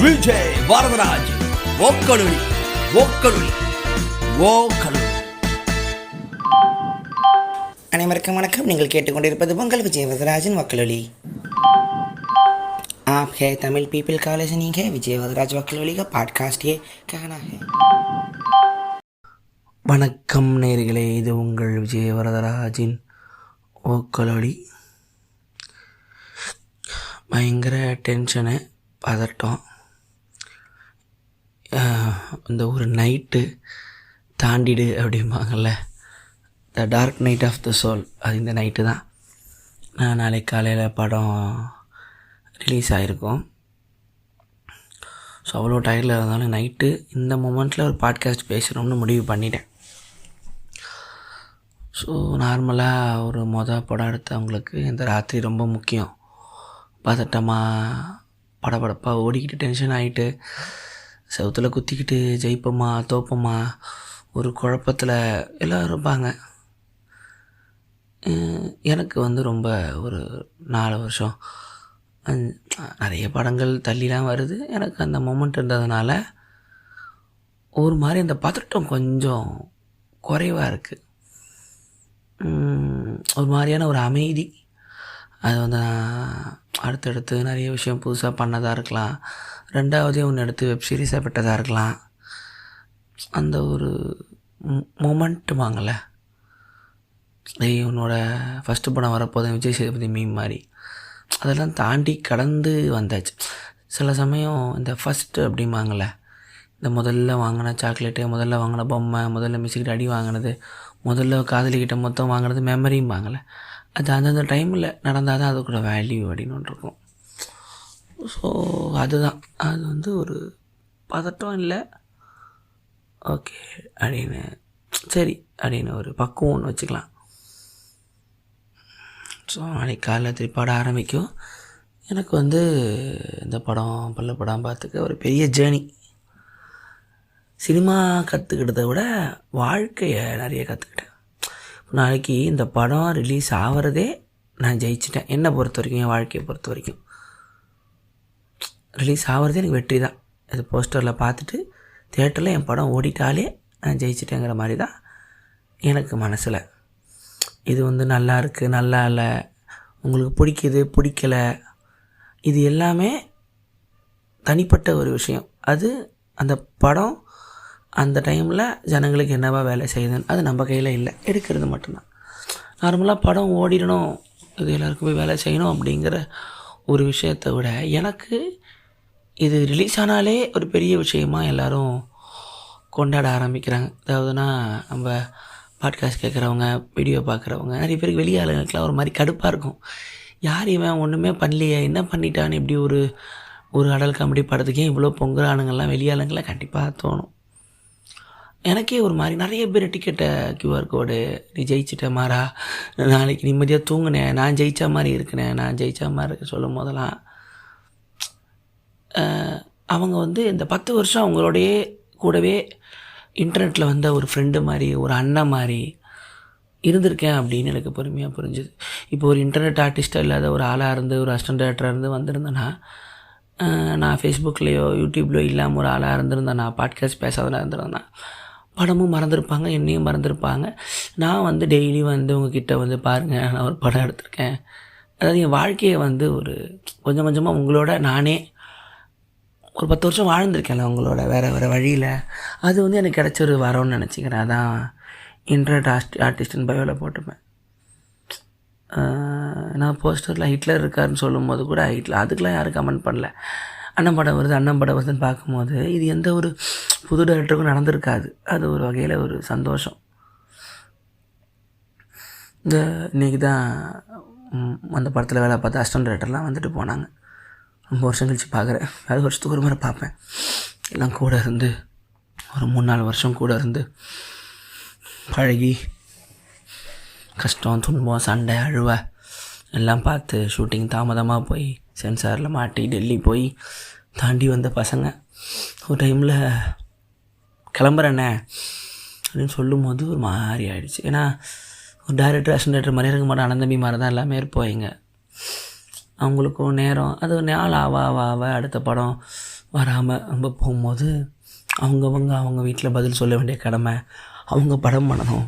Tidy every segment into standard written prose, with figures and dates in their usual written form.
விஜய் வரதராஜ் ஓக்கலுளி ஓக்கலுளி ஓக்கலுளி. அனைவருக்கும் வணக்கம். நீங்கள் கேட்டுக்கொண்டிருப்பது உங்கள் விஜய் வரதராஜின் वक्लुली। आप है तमिल पीपल का लिसनिंग है विजय वरदराज वक्लुली का पॉडकास्ट ये कहना है। வணக்கம் நேயர்களே, இது உங்கள் விஜய் வரதராஜின் ஓக்கலுளி. பயங்கர டென்ஷனு, பதட்டம். இந்த ஒரு நைட்டு தாண்டிடு அப்படிம்பாங்கள்ல, the dark night of the soul, அது இந்த நைட்டு தான். நாளைக்கு காலையில் படம் ரிலீஸ் ஆகிருக்கும். ஸோ அவ்வளோ டயர்டில் இருந்தாலும் நைட்டு இந்த மொமெண்ட்டில் ஒரு பாட்காஸ்ட் பேசணும்னு முடிவு பண்ணிட்டேன். ஸோ நார்மலாக ஒரு படம் எடுத்தவங்களுக்கு இந்த ராத்திரி ரொம்ப முக்கியம். பதட்டமாக படபடப்பாக ஓடிக்கிட்டு டென்ஷன் ஆகிட்டு செவுத்தில் குத்திக்கிட்டு ஜெயிப்போமா தோப்போமா ஒரு குழப்பத்தில் எல்லோரும் இருப்பாங்க. எனக்கு ரொம்ப ஒரு 4 வருஷம் நிறைய படங்கள் தள்ளிலாம் வருது. எனக்கு அந்த மொமெண்ட் இருந்ததுனால ஒரு மாதிரி அந்த பதட்டம் கொஞ்சம் குறைவாக இருக்குது. ஒரு மாதிரியான ஒரு அமைதி. அது நான் அடுத்தடுத்து நிறைய விஷயம் புதுசாக பண்ணதாக இருக்கலாம், ரெண்டாவதே ஒன்று எடுத்து வெப் சீரிஸாக பெற்றதாக இருக்கலாம். அந்த ஒரு மொமெண்ட் வாங்கலை, உன்னோட ஃபஸ்ட்டு படம் வரப்போதும் விஜய் சேதுபதி மீம் மாதிரி அதெல்லாம் தாண்டி கடந்து வந்தாச்சு. சில சமயம் இந்த ஃபஸ்ட்டு அப்படிம்பாங்கள்ல, இந்த முதல்ல வாங்கின சாக்லேட்டு, முதல்ல வாங்கின பொம்மை, முதல்ல மிஸ்ஸுக்கிட்ட அடி வாங்கினது, முதல்ல காதலிக்கிட்ட மொத்தம் வாங்கினது மெமரிம்பாங்கள்ல, அது அந்தந்த டைமில் நடந்தால் தான் அதுக்கூட வேல்யூ அப்படின்னு ஒன்று இருக்கும். ஸோ அதுதான், அது ஒரு பதட்டம் இல்லை, ஓகே அப்படின்னு சரி அப்படின்னு ஒரு பக்குவம் ஒன்று வச்சுக்கலாம். ஸோ நாளைக்கு காலையில் திருப்பாட ஆரம்பிக்கும். எனக்கு இந்த படம் பார்த்துக்க ஒரு பெரிய ஜேர்னி. சினிமா கற்றுக்கிட்டதை விட வாழ்க்கையை நிறைய கற்றுக்கிட்டேன். நாளைக்கு இந்த படம் ரிலீஸ் ஆகிறதே நான் ஜெயிச்சிட்டேன். என்னை பொறுத்த வரைக்கும், என் வாழ்க்கையை பொறுத்த வரைக்கும் ரிலீஸ் ஆகிறதே எனக்கு வெற்றி தான். இது போஸ்டரில் பார்த்துட்டு தியேட்டரில் என் படம் ஓடிட்டாலே நான் ஜெயிச்சிட்டேங்கிற மாதிரி தான் எனக்கு மனசில். இது நல்லா இருக்குது, நல்லா இல்லை, உங்களுக்கு பிடிக்குது பிடிக்கலை, இது எல்லாமே தனிப்பட்ட ஒரு விஷயம். அது அந்த படம் அந்த டைமில் ஜனங்களுக்கு என்னவா வேலை செய்யுதுன்னு அது நம்ம கையில் இல்லை, எடுக்கிறது மட்டும்தான். நார்மலாக படம் ஓடிடணும், இது எல்லாருக்கும் போய் வேலை செய்யணும் அப்படிங்கிற ஒரு விஷயத்தை விட எனக்கு இது ரிலீஸ் ஆனாலே ஒரு பெரிய விஷயமாக எல்லோரும் கொண்டாட ஆரம்பிக்கிறாங்க. அதாவதுனா நம்ம பாட்காஸ்ட் கேட்குறவங்க, வீடியோ பார்க்குறவங்க, நிறைய பேருக்கு வெளியே ஆளுங்களுக்குலாம் ஒரு மாதிரி கடுப்பாக இருக்கும். யார் இவன் ஒன்றுமே பண்ணலையே, என்ன பண்ணிட்டான்னு இப்படி ஒரு அடல் காமெடி படத்துக்கே இவ்வளோ பொங்குறானுங்கள்லாம் வெளியாளுங்களாம் கண்டிப்பாக தோணும். எனக்கே ஒரு மாதிரி நிறைய பேர் டிக்கெட்டை QR கோடு நீ ஜெயிச்சிட்ட மாறா, நாளைக்கு நிம்மதியாக தூங்கினேன், நான் ஜெயித்தா மாதிரி இருக்கிறேன், நான் ஜெயித்தா மாதிரி இருக்க சொல்லும் போதெல்லாம் அவங்க இந்த 10 வருஷம் அவங்களோடையே கூடவே இன்டர்நெட்டில் வந்த ஒரு ஃப்ரெண்டு மாதிரி, ஒரு அண்ணன் மாதிரி இருந்திருக்கேன் அப்படின்னு எனக்கு பொறுமையாக புரிஞ்சுது. இப்போ ஒரு இன்டர்நெட் ஆர்டிஸ்ட்டாக இல்லாத ஒரு ஆளாக இருந்து, ஒரு அசிஸ்டன்ட் டேரக்டராக இருந்து வந்திருந்தேன்னா, நான் ஃபேஸ்புக்லேயோ யூடியூப்லேயோ இல்லாமல் ஒரு ஆளாக இருந்திருந்தேன், நான் பாட்காஸ்ட் பேசாதனாக இருந்திருந்தேன்னா படமும் மறந்துருப்பாங்க, என்னையும் மறந்துருப்பாங்க. நான் டெய்லி உங்ககிட்ட பாருங்கள் நான் ஒரு படம் எடுத்திருக்கேன். அதாவது என் வாழ்க்கையை ஒரு கொஞ்சம் கொஞ்சமாக உங்களோட நானே ஒரு 10 வருஷம் வாழ்ந்திருக்கேன்ல உங்களோட வேறு வழியில். அது எனக்கு கிடச்ச ஒரு வரம்னு நினச்சிக்கிறேன். அதான் இன்டர்நெட் ஆர்டிஸ்ட்னு பயோவில் போட்டுப்பேன். நான் போஸ்டரில் ஹிட்லர் இருக்காருன்னு சொல்லும்போது கூட அதுக்கெலாம் யாரும் கமெண்ட் பண்ணல. அண்ணன் படம் வருதுன்னு பார்க்கும்போது இது எந்த ஒரு புது டைரக்டருக்கும் நடந்திருக்காது. அது ஒரு வகையில் ஒரு சந்தோஷம். இன்றைக்கி தான் அந்த படத்தில் வேலை பார்த்து அசிஸ்டன்ட் டைரக்டர்லாம் போனாங்க. ரொம்ப வருஷம் கழித்து பார்க்குறேன். அது வருஷத்துக்கு ஒரு முறை பார்ப்பேன். எல்லாம் கூட இருந்து ஒரு 3-4 வருஷம் கூட இருந்து பழகி கஷ்டம் துன்பம் சண்டை அழுவ எல்லாம் பார்த்து ஷூட்டிங் தாமதமாக போய் சென்சாரில் மாட்டி டெல்லி போய் தாண்டி வந்த பசங்க ஒரு டைமில் கிளம்புறேண்ணே அப்படின்னு சொல்லும் போது ஒரு மாதிரி ஆகிடுச்சு. ஏன்னா ஒரு டைரக்டர் அசிஸ்டன்ட் டைரக்டர் மாதிரி இருக்க மாட்டேன், அனந்தம்பி மாதிரி தான் எல்லாமே இருப்போம். அவங்களுக்கும் நேரம் அது நாள் ஆவ அடுத்த படம் வராமல் ரொம்ப போகும்போது அவங்க வீட்டில் பதில் சொல்ல வேண்டிய கடமை, அவங்க படம் பண்ணணும்,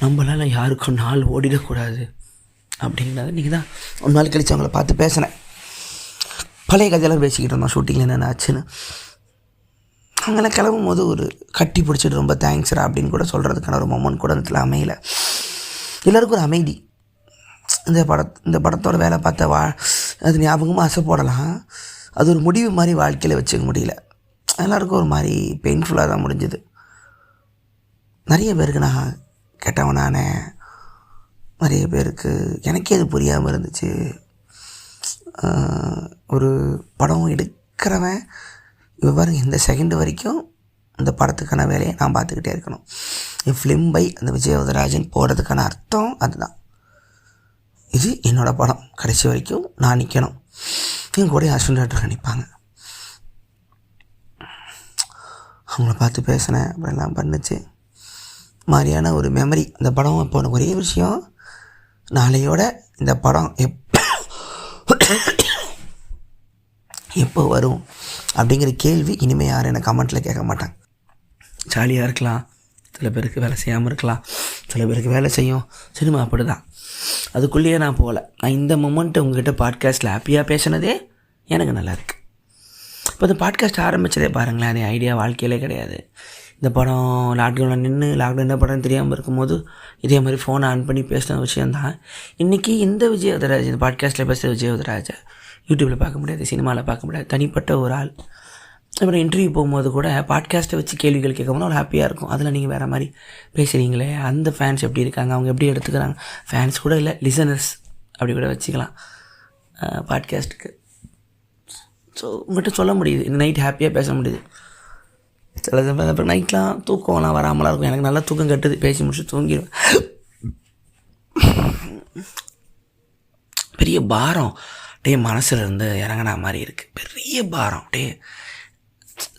நம்மளால் யாருக்கும் நாள் ஓடிடக்கூடாது அப்படிங்கிறத இன்றைக்கி தான் ஒரு நாள் கழித்து அவங்கள பார்த்து பேசினேன். பழைய கதையெல்லாம் பேசிக்கிட்டு இருந்தோம், ஷூட்டிங்கில் என்னென்ன ஆச்சுன்னு. அங்கெல்லாம் கிளம்பும் போது ஒரு கட்டி பிடிச்சிட்டு ரொம்ப தேங்க்ஸ்ரா அப்படின்னு கூட சொல்கிறதுக்கான ஒரு மொமெண்ட் கூட இடத்துல அமையலை. எல்லோருக்கும் ஒரு அமைதி. இந்த படத்தோட வேலை பார்த்த அது ஞாபகமாக ஆசை போடலாம், அது ஒரு முடிவு மாதிரி வாழ்க்கையில் வச்சுக்க முடியல. எல்லாருக்கும் ஒரு மாதிரி பெயின்ஃபுல்லாக தான் முடிஞ்சுது. நிறைய பேருக்கு நான் கெட்டவனானே, நிறைய பேருக்கு எனக்கே அது புரியாமல் இருந்துச்சு. ஒரு படம் எடுக்கிறவன் பாருங்க, இந்த செகண்ட் வரைக்கும் இந்த படத்துக்கான வேலையை நான் பார்த்துக்கிட்டே இருக்கணும். என் ஃபிலிம் பை அந்த விஜய் வரதராஜன் போகிறதுக்கான அர்த்தம் அதுதான். இது என்னோடய படம், கடைசி வரைக்கும் நான் நிற்கணும். என் கூட அஸ்வின் டாக்டர் நிற்பாங்க. அவங்கள பார்த்து பேசினேன், அப்படிலாம் பண்ணுச்சு மாதிரியான ஒரு மெமரி இந்த படம். இப்போ எனக்கு ஒரே விஷயம், நாளையோட இந்த படம் எப்போ வரும் அப்படிங்கிற கேள்வி இனிமேல் யாரும் எனக்கு கமெண்ட்டில் கேட்க மாட்டாங்க. ஜாலியாக இருக்கலாம், சில பேருக்கு வேலை செய்யாமல் இருக்கலாம், சில பேருக்கு வேலை செய்யும். சினிமா அப்படி தான், அதுக்குள்ளேயே நான் போகலை. நான் இந்த மொமெண்ட்டு உங்கள்கிட்ட பாட்காஸ்ட்டில் ஹாப்பியாக பேசினதே எனக்கு நல்லாயிருக்கு. இப்போ இந்த பாட்காஸ்ட் ஆரம்பித்ததே பாருங்களேன், அது ஐடியா வாழ்க்கையிலே கிடையாது. இந்த படம் லாக்டவுனில் என்ன படம்னு தெரியாமல் இருக்கும்போது இதே மாதிரி ஃபோனை ஆன் பண்ணி பேசின விஷயந்தான். இன்றைக்கி இந்த விஜய் வரதராஜ், இந்த பாட்காஸ்ட்டில் பேசுகிற விஜய் வரதராஜை யூடியூப்பில் பார்க்க முடியாது, சினிமாவில் பார்க்க முடியாது, தனிப்பட்ட ஒரு ஆள். அப்புறம் இன்டர்வியூ போகும்போது கூட பாட்காஸ்ட்டை வச்சு கேள்விகள் கேட்கும்போது ஒரு ஹாப்பியாக இருக்கும். அதில் நீங்கள் வேறு மாதிரி பேசுகிறீங்களே, அந்த ஃபேன்ஸ் எப்படி இருக்காங்க, அவங்க எப்படி எடுத்துக்கிறாங்க, ஃபேன்ஸ் கூட இல்லை, லிசனர்ஸ் அப்படி கூட வச்சுக்கலாம் பாட்காஸ்ட்டுக்கு. ஸோ உங்கள்கிட்ட சொல்ல முடியுது, இந்த நைட் ஹாப்பியாக பேச முடியுது. சில அப்புறம் நைட்லாம் தூக்கம்லாம் வராமலாம் இருக்கும். எனக்கு நல்லா தூக்கம் கட்டுது, பேசி முடிச்சு தூங்கிடுவேன். பெரிய பாரம் மனசில் இருந்து இறங்கின மாதிரி இருக்குது, பெரிய பாரம்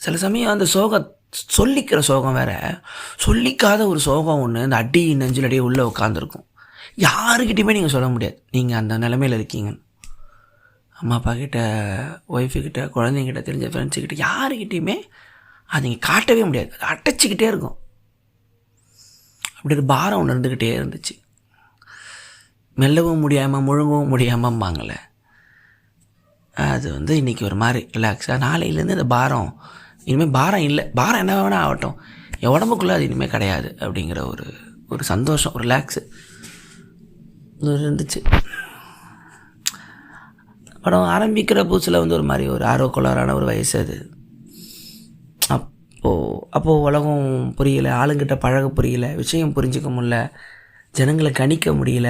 சில சமயம் அந்த சோகம், சொல்லிக்கிற சோகம் வேறு, சொல்லிக்காத ஒரு சோகம் ஒன்று இந்த அடி நெஞ்சில் அடியே உள்ளே உட்காந்துருக்கும். யாருக்கிட்டையுமே நீங்கள் சொல்ல முடியாது நீங்கள் அந்த நிலைமையில் இருக்கீங்கன்னு. அம்மா அப்பா கிட்ட, ஒய்ஃபுக்கிட்ட, குழந்தைங்கிட்ட, தெரிஞ்ச ஃப்ரெண்ட்ஸுக்கிட்ட, யாருக்கிட்டையுமே அது நீங்கள் காட்டவே முடியாது. அது அடைச்சிக்கிட்டே இருக்கும். அப்படி ஒரு பாரம் ஒன்று இருந்துக்கிட்டே இருந்துச்சு. மெல்லவும் முடியாமல் முழுங்கவும் முடியாமம்பாங்களே, அது இன்றைக்கி ஒரு மாதிரி ரிலாக்ஸாக. நாளையிலேருந்து இந்த பாரம் இனிமேல் பாரம் இல்லை, பாரம் என்ன வேணால் ஆகட்டும், என் உடம்புக்குள்ளே அது இனிமேல் கிடையாது அப்படிங்கிற ஒரு சந்தோஷம், ஒரு ரிலாக்ஸு இருந்துச்சு. படம் ஆரம்பிக்கிற புதுசில் ஒரு மாதிரி ஒரு ஆர்வக்கோளாறான ஒரு வயசு அது. அப்போது உலகம் புரியலை, ஆளுங்கிட்ட பழக புரியல, விஷயம் புரிஞ்சிக்க முடியல, ஜனங்களை கணிக்க முடியல,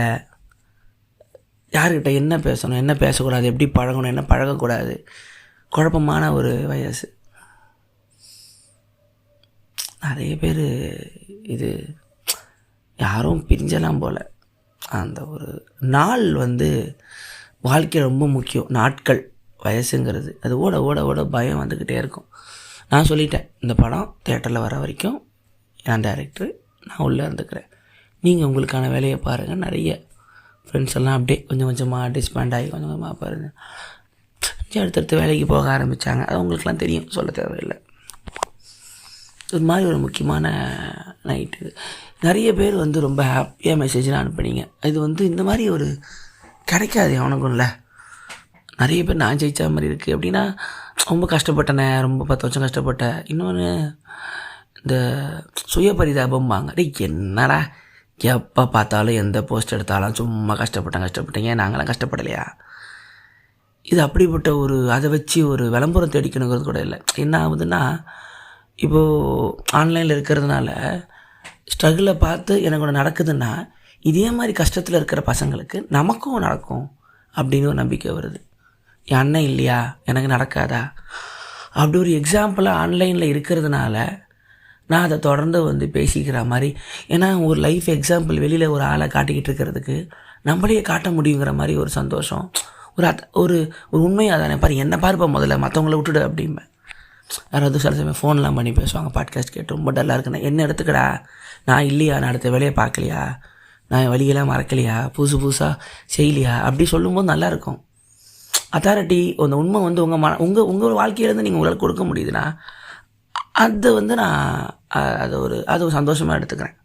யார்கிட்ட என்ன பேசணும், என்ன பேசக்கூடாது, எப்படி பழகணும், என்ன பழகக்கூடாது, குழப்பமான ஒரு வயசு. நிறைய பேர் இது யாரும் பிரிஞ்சலாம் போல். அந்த ஒரு நாள் வாழ்க்கை ரொம்ப முக்கியம். நாட்கள், வயசுங்கிறது அது ஓட ஓட ஓட பயம் வந்துக்கிட்டே இருக்கும். நான் சொல்லிட்டேன், இந்த படம் தியேட்டரில் வர வரைக்கும் என் டைரக்டர், நான் உள்ளே இருந்துக்கிறேன், நீங்கள் உங்களுக்கான வேலையை பாருங்கள். நிறைய ஃப்ரெண்ட்ஸ் எல்லாம் அப்படியே கொஞ்சம் கொஞ்சமாக டிஸ்பேண்ட் ஆகி கொஞ்சம் கொஞ்சமாக பாருங்கள் அடுத்தடுத்து வேலைக்கு போக ஆரம்பித்தாங்க. அது உங்களுக்குலாம் தெரியும், சொல்ல தேவையில்லை. ஒரு மாதிரி ஒரு முக்கியமான நைட்டு. நிறைய பேர் ரொம்ப ஹாப்பியாக மெசேஜ்லாம் அனுப்புனீங்க. இது இந்த மாதிரி ஒரு கிடைக்காது அவனுக்கும்ல. நிறைய பேர் நான் ஜெயிச்சா மாதிரி இருக்குது அப்படின்னா, ரொம்ப கஷ்டப்பட்டனே, ரொம்ப 10 வருஷம் கஷ்டப்பட்டேன். இன்னொன்று இந்த சுய பரிதாபம்பாங்க. என்னடா எப்போ பார்த்தாலும் எந்த போஸ்ட் எடுத்தாலும் சும்மா கஷ்டப்பட்டேங்க, நாங்களாம் கஷ்டப்படலையா? இது அப்படிப்பட்ட அதை வச்சு ஒரு விளம்பரம் தேடிக்கணுங்கிறது கூட இல்லை. என்ன ஆகுதுன்னா, இப்போது ஆன்லைனில் இருக்கிறதுனால ஸ்ட்ரகிளை பார்த்து எனக்கு ஒன்று நடக்குதுன்னா, இதே மாதிரி கஷ்டத்தில் இருக்கிற பசங்களுக்கு நமக்கும் நடக்கும் அப்படின்னு ஒரு நம்பிக்கை வருது. என் அண்ணன் இல்லையா, எனக்கு நடக்காதா? அப்படி ஒரு எக்ஸாம்பிளாக ஆன்லைனில் இருக்கிறதுனால நான் அதை தொடர்ந்து பேசிக்கிற மாதிரி. ஏன்னா ஒரு லைஃப் எக்ஸாம்பிள் வெளியில் ஒரு ஆளை காட்டிக்கிட்டு இருக்கிறதுக்கு நம்மளையே காட்ட முடியுங்கிற மாதிரி ஒரு சந்தோஷம், ஒரு உண்மையாக தானே. பாரு, என்னை பார்ப்பா முதல்ல, மற்றவங்கள விட்டுடு அப்படிம்பேன். யாராவது சில சமயம் ஃபோன்லாம் பண்ணி பேசுவாங்க, பாட்காஸ்ட் கேட்டு ரொம்ப டல்லாக இருக்குண்ணா, என்ன எடுத்துக்கடா, நான் இல்லையா, நான் அடுத்த வேலையை பார்க்கலையா, நான் வழியெல்லாம் மறக்கலையா, புதுசாக செய்யலையா, அப்படி சொல்லும்போது நல்லாயிருக்கும். அத்தாரிட்டி அந்த உண்மை வந்து உங்கள் வாழ்க்கையிலேருந்து நீங்கள் உங்களால் கொடுக்க முடியுதுன்னா அது வந்து நான் அது ஒரு சந்தோஷமாக எடுத்துக்கிறேன்.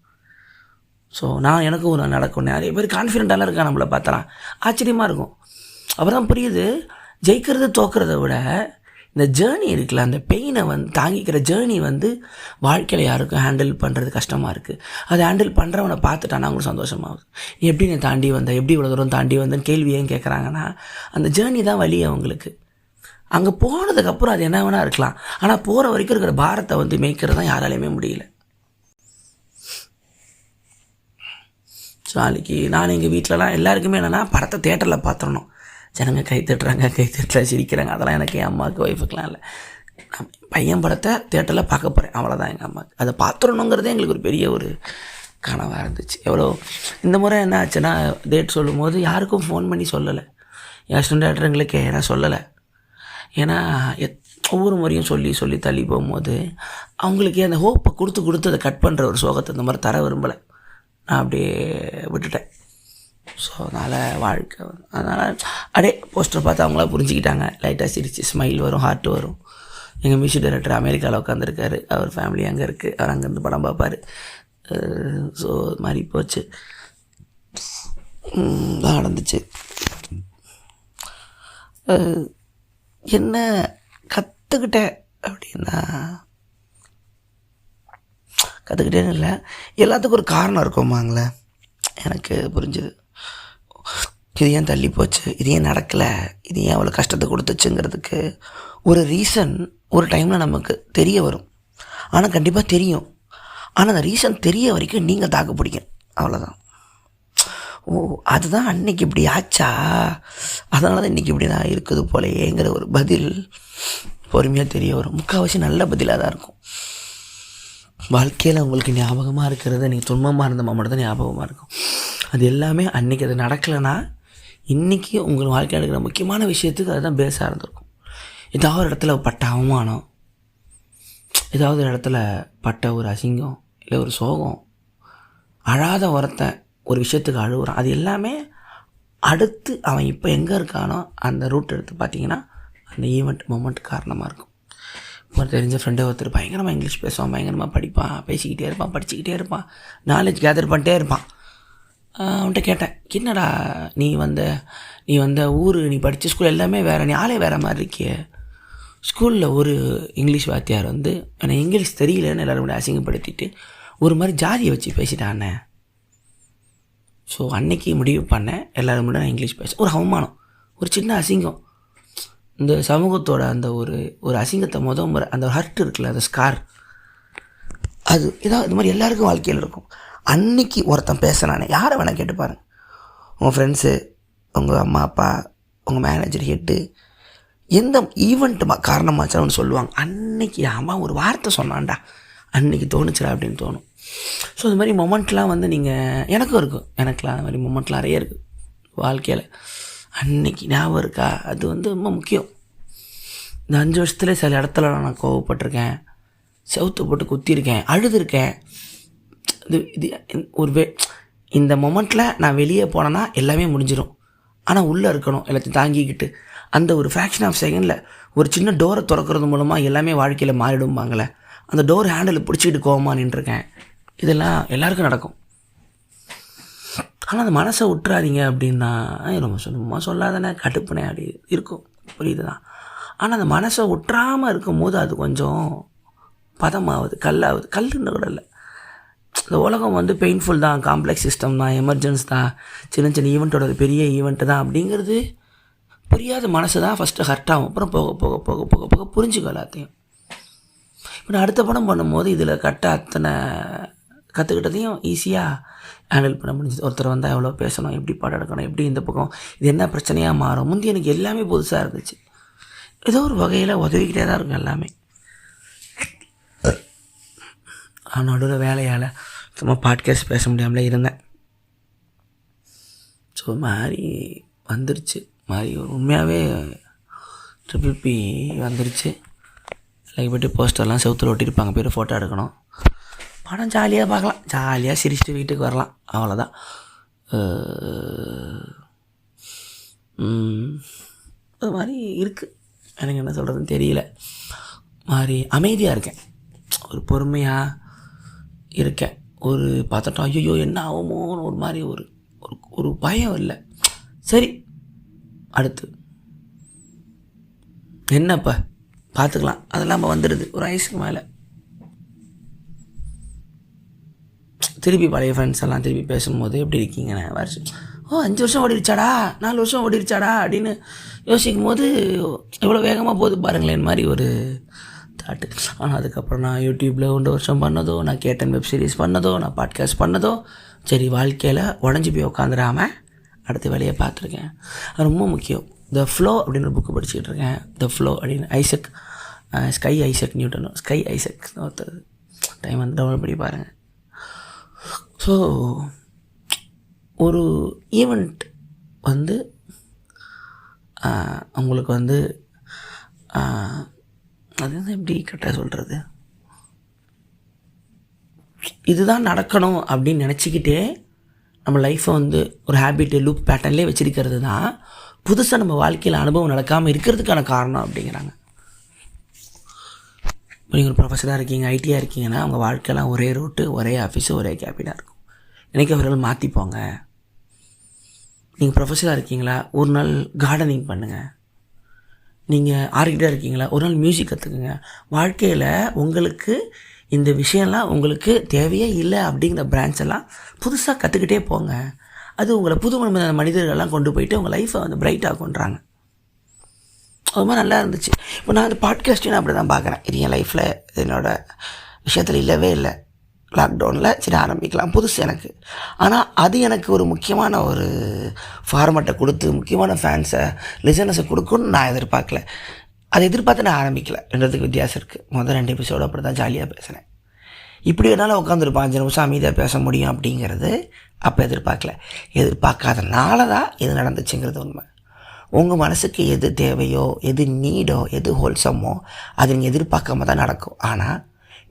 ஸோ நான் எனக்கும் ஒரு நடக்கும். நிறைய பேர் கான்ஃபிடென்ட்டாலாம் இருக்கா நம்மளை பார்த்தாலாம் ஆச்சரியமாக இருக்கும். அப்புறம் தான் புரியுது, ஜெயிக்கிறது தோக்கிறத விட இந்த ஜேர்னி இருக்குல்ல, அந்த பெயினை வந்து தாங்கிக்கிற ஜேர்னி வந்து வாழ்க்கையில் யாருக்கும் ஹேண்டில் பண்ணுறது கஷ்டமாக இருக்குது. அதை ஹேண்டில் பண்ணுறவனை பார்த்துட்டானா அவங்களுக்கு சந்தோஷமாகுது. எப்படி நீ தாண்டி வந்த, எப்படி இவ்வளோ தூரம் தாண்டி வந்தேன்னு கேள்வி ஏன் கேட்குறாங்கன்னா, அந்த ஜேர்னி தான் வழி அவங்களுக்கு. அங்கே போனதுக்கப்புறம் அது என்ன வேணால் இருக்கலாம், ஆனால் போகிற வரைக்கும் இருக்கிற பாரத்தை வந்து மேய்க்கிறது தான் யாராலையுமே முடியல. ஸோ நாளைக்கு நான் எங்கள் வீட்டிலலாம் எல்லாருக்குமே என்னென்னா படத்தை தேட்டரில் பார்த்துடணும். ஜனங்க கை தட்டுறாங்க, கை தட்டல சிரிக்கிறாங்க, அதெல்லாம் எனக்கு என் அம்மாவுக்கு ஒய்ஃபுக்கெலாம் இல்லை. பையன் படத்தை தேட்டரில் பார்க்க போகிறேன், அவ்வளோதான் எங்கள் அம்மாவுக்கு. அதை பார்த்துடணுங்கிறதே எங்களுக்கு ஒரு பெரிய ஒரு கனவாக இருந்துச்சு. எவ்வளோ இந்த முறை என்ன ஆச்சுன்னா, டேட் சொல்லும் போது யாருக்கும் ஃபோன் பண்ணி சொல்லலை, என் ஸ்டூடெண்ட் டேரக்டருங்களுக்கு நான் சொல்லலை. ஏன்னா ஒவ்வொரு முறையும் சொல்லி தள்ளி போகும்போது அவங்களுக்கே அந்த ஹோப்பை கொடுத்து அதை கட் பண்ணுற ஒரு சோகத்தை இந்த மாதிரி தர விரும்பலை. நான் அப்படியே விட்டுட்டேன். ஸோ அதனால் வாழ்க்கை அதனால் அப்படியே போஸ்டர் பார்த்து அவங்களா புரிஞ்சுக்கிட்டாங்க. லைட்டாக சிரிச்சு ஸ்மைல் வரும், ஹார்ட் வரும். எங்கள் மியூசிக் டைரக்டர் அமெரிக்காவில் உட்காந்துருக்காரு, அவர் ஃபேமிலி அங்கே இருக்குது, அவர் அங்கேருந்து படம் பார்ப்பார். ஸோ இது மாதிரி போச்சு, தான் நடந்துச்சு. என்ன கற்றுக்கிட்டேன் அப்படின்னா, கற்றுக்கிட்டேன்னு இல்லை, எல்லாத்துக்கும் ஒரு காரணம் இருக்குமாங்களே. எனக்கு புரிஞ்சுது, இது ஏன் தள்ளி போச்சு, இது ஏன் நடக்கலை, இது ஏன் அவ்வளோ கஷ்டத்தை கொடுத்துச்சுங்கிறதுக்கு ஒரு ரீசன் ஒரு டைமில் நமக்கு தெரிய வரும். ஆனால் கண்டிப்பாக தெரியும். ஆனால் அந்த ரீசன் தெரிய வரைக்கும் நீங்கள் தாக்கு பிடிக்கணும், அவ்வளோதான். ஓ அதுதான் அன்றைக்கி இப்படி ஆச்சா, அதனால தான் இன்றைக்கி இப்படி தான் இருக்குது போலையேங்கிற ஒரு பதில் பொறுமையாக தெரிய வரும். முக்கால்வாசி நல்ல பதிலாக தான் இருக்கும். வாழ்க்கையில் உங்களுக்கு ஞாபகமாக இருக்கிறது நீங்கள் துன்பமாக இருந்த மட்டும் தான் ஞாபகமாக இருக்கும். அது எல்லாமே அன்றைக்கி அது நடக்கலைன்னா இன்றைக்கி உங்கள் வாழ்க்கையில் இருக்கிற முக்கியமான விஷயத்துக்கு அதுதான் பேஸாக இருந்திருக்கும். ஏதாவது ஒரு இடத்துல பட்ட அவமானம், ஏதாவது ஒரு இடத்துல பட்ட ஒரு அசிங்கம், இல்லை ஒரு சோகம், அழாத ஒருத்தன் ஒரு விஷயத்துக்கு அழுகுறான், அது எல்லாமே அடுத்து அவன் இப்போ எங்கே இருக்கானோ அந்த ரூட் எடுத்து பார்த்தீங்கன்னா அந்த மொமெண்ட் காரணமாக இருக்கும். ஒரு தெரிஞ்ச ஃப்ரெண்டை ஒருத்தர் பயங்கரமாக இங்கிலீஷ் பேசுவான், பயங்கரமாக படிப்பான், பேசிக்கிட்டே இருப்பான், படிச்சுக்கிட்டே இருப்பான், நாலேஜ் கேதர் பண்ணிட்டே இருப்பான். அவன்கிட்ட கேட்டேன், என்னடா நீ வந்த ஊர், நீ படித்த ஸ்கூல் எல்லாமே வேறு, நீ ஆளே வேறு மாதிரி இருக்கிய. ஸ்கூலில் ஒரு இங்கிலீஷ் வாத்தியார் வந்து எனக்கு இங்கிலீஷ் தெரியலன்னு எல்லோரும் அசிங்கப்படுத்திட்டு ஒரு மாதிரி ஜாதியை வச்சு பேசிட்டானே. ஸோ அன்றைக்கி முடிவு பண்ணேன், எல்லோரும் முன்னாடி நான் இங்கிலீஷ் பேச ஒரு அவமானம், ஒரு சின்ன அசிங்கம், இந்த சமூகத்தோட அந்த ஒரு அசிங்கத்தை முறை அந்த ஹர்ட் இருக்குல்ல, அந்த ஸ்கார், அது ஏதாவது இது மாதிரி எல்லாருக்கும் வாழ்க்கையில் இருக்கும். அன்றைக்கி ஒருத்தன் பேசுகிறானே, யாரை வேணால் கேட்டு பாருங்கள், உங்கள் ஃப்ரெண்ட்ஸு, உங்கள் அம்மா அப்பா, உங்கள் மேனேஜர், ஹெட்டு, எந்த ஈவெண்ட்டு காரணமாச்சான்னு சொல்லுவாங்க. அன்றைக்கி அம்மா ஒரு வார்த்தை சொன்னான்டா, அன்றைக்கி தோணுச்சுடா அப்படின்னு தோணும். ஸோ இது மாதிரி மொமெண்ட்லாம் வந்து எனக்கும் இருக்கும், எனக்குலாம் அது மாதிரி மொமெண்ட்லாம் நிறைய இருக்குது வாழ்க்கையில். அன்றைக்கி ஞாபகம் இருக்கா, அது வந்து ரொம்ப முக்கியம். இந்த 5 வருஷத்துல சில இடத்துல நான் கோவப்பட்டிருக்கேன், செவுத்து போட்டு குத்திருக்கேன், அழுதுருக்கேன். இது இந்த மொமெண்ட்டில் நான் வெளியே போனேன்னா எல்லாமே முடிஞ்சிடும். ஆனால் உள்ளே இருக்கணும், எல்லாத்தையும் தாங்கிக்கிட்டு அந்த ஒரு ஃப்ராக்ஷன் ஆஃப் செகண்டில் ஒரு சின்ன டோரை திறக்கிறது மூலமாக எல்லாமே வாழ்க்கையில் மாறிடும்பாங்களே, அந்த டோர் ஹேண்டில் பிடிச்சிக்கிட்டு கோவமாக நின்றுருக்கேன். இதெல்லாம் எல்லாருக்கும் நடக்கும். ஆனால் அந்த மனசை விட்டுறாதீங்க அப்படின்னா ரொம்ப சும்மா சொல்லாதானே, கட்டுப்புனே அப்படி இருக்கும், புரியுது தான். ஆனால் அந்த மனசை விட்டுறாமல் இருக்கும்போது அது கொஞ்சம் பதமாகுது, கல்லாகுது. கல்லுன்னு கூட இல்லை, இந்த உலகம் வந்து பெயின்ஃபுல் தான், காம்ப்ளெக்ஸ் சிஸ்டம் தான், எமர்ஜென்சி தான், சின்ன சின்ன ஈவெண்ட்டோட பெரிய ஈவெண்ட்டு தான் அப்படிங்கிறது புரியாத மனசு தான் ஃபஸ்ட்டு ஹர்ட் ஆகும். அப்புறம் போக போக போக போக போக புரிஞ்சுக்கும் எல்லாத்தையும். இப்போ நான் அடுத்த படம் பண்ணும்போது இதில் அத்தனை கற்றுக்கிட்டதையும் ஈஸியாக ஹேண்டில் பண்ண முடிஞ்சுது. ஒருத்தர் வந்தால் எவ்வளோ பேசணும், எப்படி படம் எடுக்கணும், எப்படி இந்த பக்கம் இது என்ன பிரச்சனையாக மாறும். முந்தி எனக்கு எல்லாமே புதுசாக இருந்துச்சு. ஏதோ ஒரு வகையில் உதவிக்கிட்டே தான் இருக்கும் எல்லாமே. நடுவில் வேலையால் சும்மா பாட்காஸ்ட் பேச முடியாமலே இருந்தேன். ஸோ மாதிரி வந்துருச்சு, மாதிரி உண்மையாகவே ட்ரிபிள் வந்துருச்சு. லைக் போய்ட்டு போஸ்டர்லாம் செவுத்தில் ஒட்டியிருப்பாங்க, பேர் ஃபோட்டோ எடுக்கணும். படம் ஜாலியாக பார்க்கலாம், ஜாலியாக சிரிச்சுட்டு வீட்டுக்கு வரலாம், அவ்வளோதான். அது மாதிரி இருக்குது. எனக்கு என்ன சொல்கிறதுன்னு தெரியல. மாதிரி அமைதியாக இருக்கேன், ஒரு பொறுமையாக இருக்கேன். ஒரு பார்த்துட்டோம் ஐயோ என்ன ஆகுமோன்னு ஒரு மாதிரி ஒரு ஒரு பயம் இல்லை. சரி அடுத்து என்னப்பா பார்த்துக்கலாம், அதெல்லாம் நம்ம வந்துடுது ஒரு வயசுக்கு மேலே. திருப்பி பழைய ஃப்ரெண்ட்ஸ் எல்லாம் திருப்பி பேசும்போது எப்படி இருக்கீங்கண்ணே வருஷம் 5 வருஷம் ஓடிடுச்சாடா 4 வருஷம் ஓடிடுச்சாடா அப்படின்னு யோசிக்கும் போது எவ்வளோ வேகமாக போகுது பாருங்களேன் மாதிரி ஒரு தாட்டு. ஆனால் அதுக்கப்புறம் நான் யூடியூப்பில் 1 வருஷம் பண்ணதோ, நான் கேட்டன் வெப் சீரிஸ் பண்ணதோ, நான் பாட்காஸ்ட் பண்ணதோ, சரி வாழ்க்கையில் உடஞ்சி போய் உட்காந்துடாமல் அடுத்த வேலையை பார்த்துருக்கேன். அது ரொம்ப முக்கியம். த ஃப்ளோ அப்படின்னு ஒரு புக்கு படிச்சுக்கிட்டு இருக்கேன். த ஃப்ளோ அப்படின்னு sky Isaac Newton, sky Isaac ஒருத்தர், டைம் வந்து டவுன்லோட் பண்ணி பாருங்கள். ஸோ ஒரு ஈவெண்ட் வந்து அவங்களுக்கு வந்து அது வந்து எப்படி கரெக்டாக சொல்கிறது, இதுதான் நடக்கணும் அப்படின்னு நினச்சிக்கிட்டே நம்ம லைஃப்பை வந்து ஒரு ஹேபிட்டு லூப் பேட்டர்ன்லேயே வச்சுருக்கிறது தான் புதுசாக நம்ம வாழ்க்கையில் அனுபவம் நடக்காமல் இருக்கிறதுக்கான காரணம் அப்படிங்கிறாங்க. நீங்கள் ஒரு ப்ரொஃபஸராக இருக்கீங்க, ஐடியாக இருக்கீங்கன்னா உங்கள் வாழ்க்கையெல்லாம் ஒரே ரூட்டு, ஒரே ஆஃபீஸு, ஒரே கேபினாக இருக்கும். நினைக்கிறவர்கள் மாற்றிப்போங்க. நீங்கள் ப்ரொஃபஸராக இருக்கீங்களா, ஒரு நாள் கார்டனிங் பண்ணுங்கள். நீங்கள் ஆர்கிட்டாக இருக்கீங்களா, ஒரு நாள் மியூசிக் கற்றுக்குங்க. வாழ்க்கையில் உங்களுக்கு இந்த விஷயம்லாம் உங்களுக்கு தேவையே இல்லை அப்படிங்கிற பிரான்ச் எல்லாம் புதுசாக கற்றுக்கிட்டே போங்க. அது உங்களை புது மனிதர்களெல்லாம் கொண்டு போயிட்டு உங்கள் லைஃப்பை வந்து பிரைட்டாக கொண்டுறாங்க. அது மாதிரி நல்லா இருந்துச்சு. இப்போ நான் அந்த பாட்காஸ்ட்டையும் நான் அப்படி தான் பார்க்குறேன். இது என் லைஃப்பில் என்னோடய விஷயத்தில் இல்லவே இல்லை. லாக்டவுனில் சரி ஆரம்பிக்கலாம் புதுசு எனக்கு. ஆனால் அது எனக்கு ஒரு முக்கியமான ஒரு ஃபார்மேட்டை கொடுத்து முக்கியமான ஃபேன்ஸை லிசனர்ஸை கொடுக்குன்னு நான் எதிர்பார்க்கல. அதை எதிர்பார்த்து நான் ஆரம்பிக்கலை. ரெண்டுத்துக்கு வித்தியாசம் இருக்குது. முதல் 2 எபிசோடு அப்படி தான் ஜாலியாக பேசினேன். இப்படி என்னால் உட்காந்துருப்பேன் 5 நிமிஷம் அமைதியாக பேச முடியும் அப்படிங்கிறது அப்போ எதிர்பார்க்கல. எதிர்பார்க்காதனால தான் இது நடந்துச்சுங்கிறது உண்மை. உங்கள் மனசுக்கு எது தேவையோ, எது நீடோ, எது ஹோல்சமோ அது நீங்கள் எதிர்பார்க்காம தான் நடக்கும். ஆனால்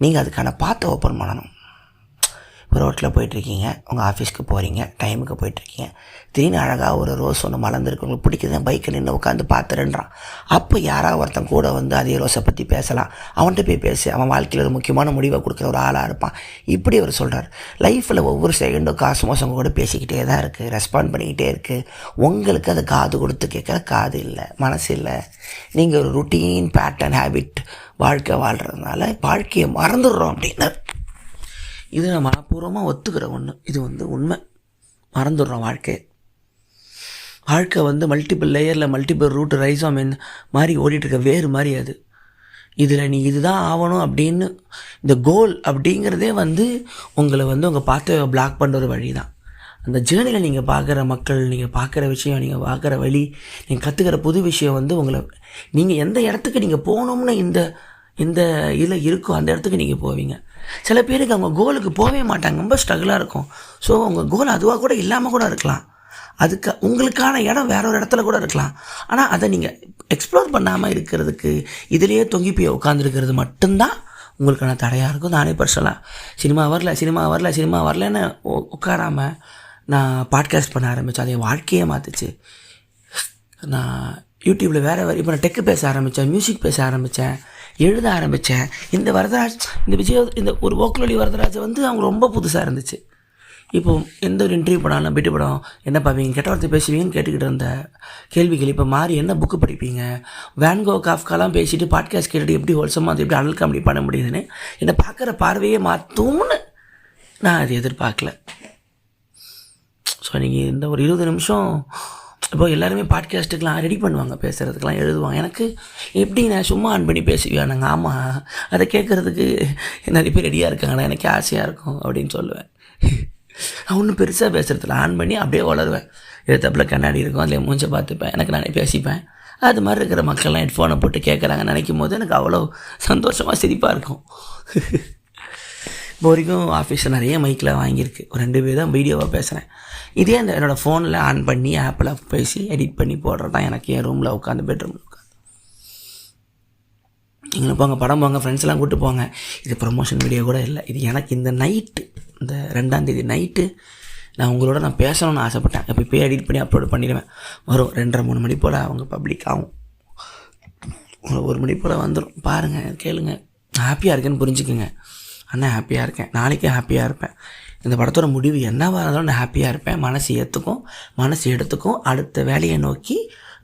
நீங்கள் அதுக்கான பாத்தை ஓப்பன் பண்ணணும். ஒரு ரோட்டில் போயிட்டுருக்கீங்க, உங்கள் ஆஃபீஸ்க்கு போகிறீங்க, டைமுக்கு போயிட்டுருக்கீங்க, திடீர்னு அழகாக ஒரு ரோஸ் ஒன்று மலர்ந்துருக்கு, உங்களுக்கு பிடிக்குது, பைக்கில் நின்று உட்காந்து பார்த்துருன்றான். அப்போ யாராவது ஒருத்தன் கூட வந்து அதே ரோஸை பற்றி பேசலாம். அவன்கிட்ட போய் பேசி அவன் வாழ்க்கையில் ஒரு முக்கியமான முடிவை கொடுக்குற ஒரு ஆளாக இருப்பான். இப்படி அவர் சொல்கிறார். லைஃப்பில் ஒவ்வொரு செகண்டும் காசு மோசம் கூட பேசிக்கிட்டே தான் இருக்குது, ரெஸ்பாண்ட் பண்ணிக்கிட்டே இருக்குது. உங்களுக்கு அது காது கொடுத்து கேட்குற காது இல்லை, மனசு இல்லை. நீங்கள் ஒரு ருட்டீன் பேட்டர்ன் ஹேபிட் வாழ்க்கை வாழ்கிறதுனால வாழ்க்கையை மறந்துடுறோம் அப்படின்னார். இது நான் மனப்பூர்வமாக ஒத்துக்கிற ஒன்று. இது வந்து உண்மை. மறந்துடுறோம் வாழ்க்கை வந்து மல்டிபிள் லேயரில் மல்டிபிள் ரூட் ரைஸாக மாதிரி ஓடிட்டுருக்க வேறு மாதிரி. அது இதில் நீ இதுதான் ஆகணும் அப்படின்னு இந்த கோல் அப்படிங்கிறதே வந்து உங்களை வந்து உங்கள் பார்த்து பிளாக் பண்ணுற ஒரு வழி தான். அந்த ஜேர்னியில் நீங்கள் பார்க்குற மக்கள், நீங்கள் பார்க்குற விஷயம், நீங்கள் பார்க்குற வழி, நீங்கள் கற்றுக்கிற புது விஷயம் வந்து உங்களை நீங்கள் எந்த இடத்துக்கு நீங்கள் போகணும்னு இந்த இதில் இருக்கோ அந்த இடத்துக்கு நீங்கள் போவீங்க. சில பேருக்கு அவங்க கோலுக்கு போகவே மாட்டாங்க, ரொம்ப ஸ்ட்ரகிளாக இருக்கும். ஸோ உங்கள் கோல் அதுவாக கூட இல்லாமல் கூட இருக்கலாம். அதுக்கு உங்களுக்கான இடம் வேற ஒரு இடத்துல கூட இருக்கலாம். ஆனால் அதை நீங்கள் எக்ஸ்ப்ளோர் பண்ணாமல் இருக்கிறதுக்கு இதிலேயே தொங்கி போய் உட்காந்துருக்கிறது மட்டும்தான் உங்களுக்கான தடையாக இருக்கும். நானே பர்சனலாக சினிமா வரலன்னு உட்காராமல் நான் பாட்காஸ்ட் பண்ண ஆரம்பித்தேன். அதை வாழ்க்கையே மாற்றுச்சு. நான் யூடியூப்பில் வேறு இப்போ நான் டெக்கு பேச ஆரம்பித்தேன், மியூசிக் பேச ஆரம்பித்தேன், எழுத ஆரம்பித்தேன். இந்த ஒரு ஓக்கலொலி வரதராஜை வந்து அவங்க ரொம்ப புதுசாக இருந்துச்சு. இப்போது எந்த ஒரு இன்டர்வியூ பண்ணாலும் பிட்டு படம் என்ன பார்ப்பீங்க, கெட்ட வார்த்தை பேசுவீங்கன்னு கேட்டுக்கிட்டு இருந்த கேள்விகள் இப்போ மாறி என்ன புக்கு படிப்பீங்க, வேன்கோ காஃப்காலாம் பேசிட்டு பாட்காஸ்ட் கேட்டுட்டு எப்படி ஹோல்சமாக அது எப்படி அடல் காமெடி பண்ண முடியுதுன்னு என்னை பார்க்குற பார்வையே மாற்றும்னு நான் அதை எதிர்பார்க்கல. ஸோ நீங்கள் இந்த ஒரு 20 நிமிஷம் இப்போ எல்லாருமே பாட்காஸ்ட்டுக்கெலாம் ரெடி பண்ணுவாங்க, பேசுகிறதுக்கெலாம் எழுதுவாங்க. எனக்கு எப்படி நான் சும்மா ஆன் பண்ணி பேசுவியானுங்க. ஆமாம், அதை கேட்குறதுக்கு நிறைய பேர் ரெடியாக இருக்காங்கண்ணா, எனக்கு ஆசையாக இருக்கும் அப்படின்னு சொல்லுவேன். நான் ஒன்றும் பெருசாக பேசுகிறதுல ஆன் பண்ணி அப்படியே வளருவேன். எழுத்தப்பில் கண்ணாடி இருக்கும், அதில் மூஞ்சை பார்த்துப்பேன், எனக்கு நானே பேசிப்பேன். அது மாதிரி இருக்கிற மக்கள்லாம் ஹெட்ஃபோனை போட்டு கேட்குறாங்க நினைக்கும் போது எனக்கு அவ்வளோ சந்தோஷமாக சிரிப்பாக இருக்கும். இப்போ வரைக்கும் ஆஃபீஸில் நிறைய மைக்கில் வாங்கியிருக்கு. ஒரு 2 பேர் தான் வீடியோவாக பேசுகிறேன். இதே அந்த என்னோடய ஃபோனில் ஆன் பண்ணி ஆப்பில் பேசி எடிட் பண்ணி போடுறது தான் எனக்கு என் ரூமில் உட்காந்து பெட்ரூமில் உட்காந்து. நீங்களும் போங்க, படம் போங்க, ஃப்ரெண்ட்ஸ்லாம் கூப்பிட்டு போங்க. இது ப்ரமோஷன் வீடியோ கூட இல்லை. இது எனக்கு இந்த நைட்டு, இந்த 2ஆம் தேதி நைட்டு நான் பேசணும்னு ஆசைப்பட்டேன். இப்போ எடிட் பண்ணி அப்லோட் பண்ணிடுவேன். வரும் 2:30-3 மணி போல் அவங்க பப்ளிக் ஆகும். உங்களுக்கு 1 மணி போல் வந்துடும். பாருங்கள், கேளுங்க. ஹாப்பியாக இருக்கேன்னு புரிஞ்சுக்குங்க. அண்ணன் ஹாப்பியாக இருக்கேன், நாளைக்கே ஹாப்பியாக இருப்பேன். இந்த படத்தோட முடிவு என்னவாக இருந்தாலும் நான் ஹாப்பியாக இருப்பேன். மனசு ஏற்றுக்கும், மனசு எடுத்துக்கும். அடுத்த வேலையை நோக்கி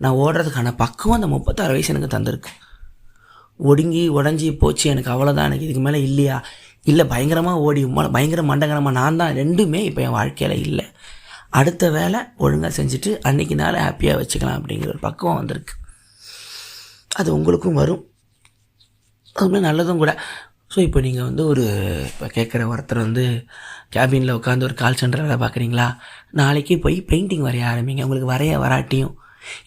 நான் ஓடுறதுக்கான பக்குவம் அந்த 36 வயசு எனக்கு தந்திருக்கு. ஒடுங்கி உடஞ்சி போச்சு, எனக்கு அவ்வளோதான், எனக்கு இதுக்கு மேலே இல்லையா, இல்லை பயங்கரமாக ஓடி பயங்கர மண்டகரமாக நான் தான், ரெண்டுமே இப்போ என் வாழ்க்கையில் இல்லை. அடுத்த வேலை ஒழுங்காக செஞ்சுட்டு அன்றைக்கி நாள் ஹாப்பியாக வச்சுக்கலாம் அப்படிங்கிற ஒரு பக்குவம் வந்திருக்கு. அது உங்களுக்கும் வரும், அதுமாதிரி நல்லதும் கூட. ஸோ இப்போ நீங்கள் வந்து இப்போ கேட்குற ஒருத்தர் கேபினில் உட்காந்து ஒரு கால் சென்டர் வேலை பார்க்குறீங்களா, நாளைக்கு போய் பெயிண்டிங் வரைய ஆரம்பிங்க. உங்களுக்கு வரைய வராட்டியும்,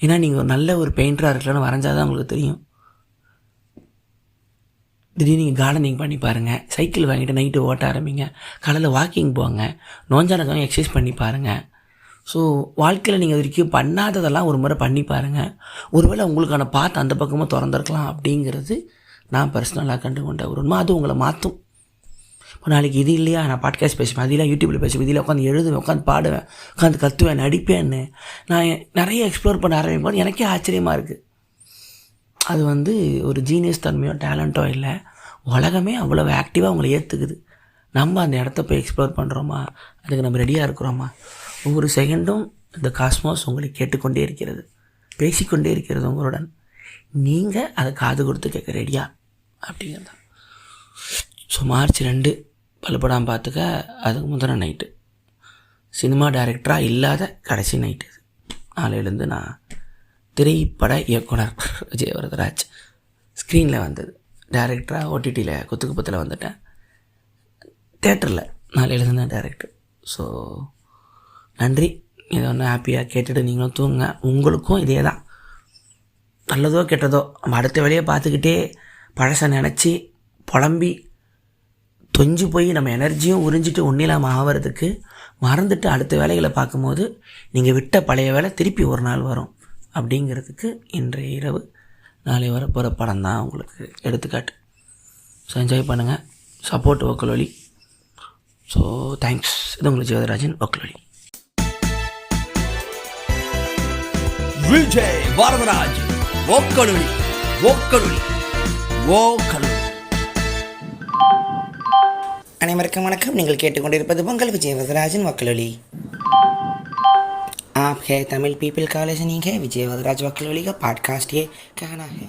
ஏன்னா நீங்கள் ஒரு நல்ல ஒரு பெயிண்டராக இருக்கலான்னு வரைஞ்சாதான் உங்களுக்கு தெரியும். திடீர்னு நீங்கள் கார்டனிங் பண்ணி பாருங்கள், சைக்கிள் வாங்கிட்டு நைட்டு ஓட்ட ஆரம்பிங்க, காலையில் வாக்கிங் போங்க, நோஞ்சானக்கம் எக்ஸசைஸ் பண்ணி பாருங்கள். ஸோ வாழ்க்கையில் நீங்கள் வரைக்கும் பண்ணாததெல்லாம் ஒரு முறை பண்ணி பாருங்கள். ஒருவேளை உங்களுக்கான பாத்து அந்த பக்கமாக திறந்துருக்கலாம் அப்படிங்கிறது நான் பர்சனலாக கண்டுகொண்ட ஒரு உண்மை. அது உங்களை மாற்றும். இப்போ நாளைக்கு இது இல்லையா, நான் பாட்காஸ்ட் பேசுவேன், அதெல்லாம் யூடியூப்பில் பேசுவேன், இதில் உட்காந்து எழுதுவேன், உட்காந்து பாடுவேன், உட்காந்து கற்றுவேன், நடிப்பேன்னு நான் நிறைய எக்ஸ்ப்ளோர் பண்ண ஆரம்பிப்போம். எனக்கே ஆச்சரியமாக இருக்குது. அது ஒரு ஜீனியஸ் தன்மையோ டேலண்ட்டோ இல்லை, உலகமே அவ்வளோ ஆக்டிவாக உங்களை ஏற்றுக்குது. நம்ம அந்த இடத்த போய் எக்ஸ்ப்ளோர் பண்ணுறோமா, அதுக்கு நம்ம ரெடியாக இருக்கிறோமா? ஒவ்வொரு செகண்டும் இந்த காஸ்மோஸ் உங்களை கேட்டுக்கொண்டே இருக்கிறது, பேசிக்கொண்டே இருக்கிறது உங்களுடன். நீங்கள் அதை காது கொடுத்து கேட்க ரெடியா அப்படிங்கிறது தான். ஸோ March 2 பலப்படாமல் பார்த்துக்க. அதுக்கு முதல்ல நைட்டு சினிமா டைரக்டராக இல்லாத கடைசி நைட்டு இது. நாளையிலேருந்து நான் திரைப்பட இயக்குனர் விஜய் வரதராஜ். ஸ்க்ரீனில் வந்தது, டைரக்டராக OTTயில் குத்துக்குப்பத்தில் வந்துட்டேன். தேட்டரில் நாளையிலேருந்து தான் டைரக்டர். ஸோ நன்றி. இதை ஹாப்பியாக கேட்டுட்டு நீங்களும் தூங்குங்க. உங்களுக்கும் இதே தான், நல்லதோ கெட்டதோ நம்ம அடுத்த வேலையை பார்த்துக்கிட்டே பழசை நினச்சி புலம்பி தொஞ்சு போய் நம்ம எனர்ஜியும் உறிஞ்சிட்டு ஒன்றிலாமல் ஆகிறதுக்கு மறந்துட்டு அடுத்த வேலைகளை பார்க்கும்போது நீங்கள் விட்ட பழைய வேலை திருப்பி ஒரு நாள் வரும் அப்படிங்கிறதுக்கு இன்றைய இரவு நாளை வரப்போகிற படம் தான் உங்களுக்கு எடுத்துக்காட்டு. ஸோ என்ஜாய் பண்ணுங்கள். சப்போர்ட் வக்கலொலி. So thanks. இது உங்களுக்கு ஜெயவதராஜன், வக்கலொலி. விஜய் வரதராஜ், வக்கலொலி, வக்கலொலி, வக்கலொலி. அனைவருக்கும் வணக்கம். நீங்கள் கேட்டுக்கொண்டிருப்பது உங்கள் விஜய் வரதராஜன், वकलोली। आप है तमिल पीपल कॉलेज नहीं है, विजय वरदराज वकलोली का पॉडकास्ट ये कहना है।